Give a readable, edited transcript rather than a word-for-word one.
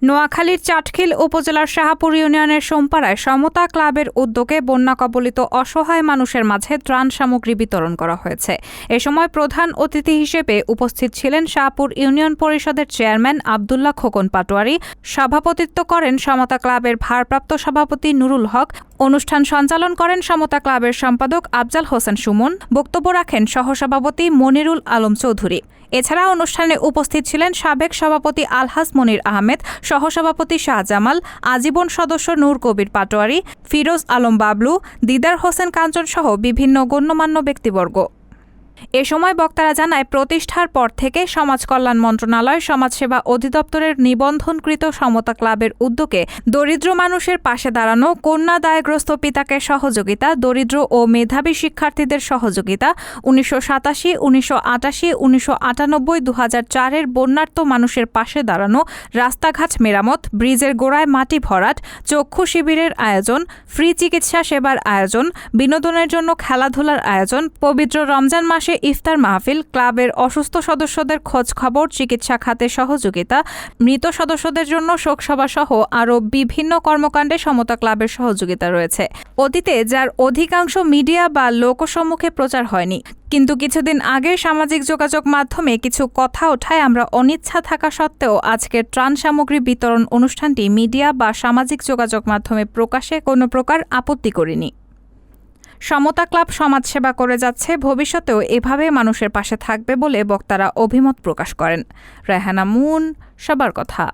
নোয়াখালীর চাটখিল উপজেলার শাহপুর ইউনিয়নের সোমপাড়ায় সমতা ক্লাবের উদ্যোগে বন্যা কবলিত অসহায় মানুষের মাঝে ত্রাণ সামগ্রী বিতরণ করা হয়েছে। এ সময় প্রধান অতিথি হিসেবে উপস্থিত ছিলেন শাহপুর ইউনিয়ন পরিষদের চেয়ারম্যান আব্দুল্লাহ খোকন পাটোয়ারি। সভাপতিত্ব করেন সমতা ক্লাবের ভারপ্রাপ্ত সভাপতি নুরুল হক। অনুষ্ঠান সঞ্চালন করেন সমতা ক্লাবের সম্পাদক আফজাল হোসেন সুমন। বক্তব্য রাখেন সহসভাপতি মনিরুল আলম চৌধুরী। এছাড়া অনুষ্ঠানে উপস্থিত ছিলেন সাবেক সভাপতি আলহাজ মনির আহমেদ, সহসভাপতি শাহজামাল, আজীবন সদস্য নূর কবির পাটোয়ারি, ফিরোজ আলম বাবলু, দিদার হোসেন কাঞ্চন সহ বিভিন্ন গণ্যমান্য ব্যক্তিবর্গ। এ সময় বক্তারা জানায়, প্রতিষ্ঠার পর থেকে সমাজ কল্যাণ মন্ত্রণালয় সমাজসেবা অধিদপ্তরের নিবন্ধনকৃত সমতা ক্লাবের উদ্যোগে দরিদ্র মানুষের পাশে দাঁড়ানো, কন্যা দায়গ্রস্ত পিতাকে সহযোগিতা, দরিদ্র ও মেধাবী শিক্ষার্থীদের সহযোগিতা, 1987, 1988, 1998, 2004-এর বন্যার্ত মানুষের পাশে দাঁড়ানো, রাস্তাঘাট মেরামত, ব্রিজের গোড়ায় মাটি ভরাট, চক্ষু শিবিরের আয়োজন, ফ্রি চিকিৎসা সেবার আয়োজন, বিনোদনের জন্য খেলাধুলার আয়োজন, পবিত্র রমজান মাসে ইফতার মাহফিল, ক্লাবের অসুস্থ সদস্যদের খোঁজ খবর, চিকিৎসা খাতে সহযোগিতা, মৃত সদস্যদের জন্য শোকসভা সহ আরও বিভিন্ন কর্মকাণ্ডে সমতা ক্লাবের সহযোগিতা রয়েছে। অতীতে যার অধিকাংশ মিডিয়া বা লোকসম্মুখে প্রচার হয়নি, কিন্তু কিছুদিন আগে সামাজিক যোগাযোগ মাধ্যমে কিছু কথা ওঠায় আমরা অনিচ্ছা থাকা সত্ত্বেও আজকের ত্রাণ সামগ্রী বিতরণ অনুষ্ঠানটি মিডিয়া বা সামাজিক যোগাযোগ মাধ্যমে প্রকাশে কোনো প্রকার আপত্তি করিনি। সমতা ক্লাব সমাজসেবা করে যাচ্ছে, ভবিষ্যতেও এভাবে মানুষের পাশে থাকবে বলে বক্তারা অভিমত প্রকাশ করেন। রেহানা মুন, সবার কথা।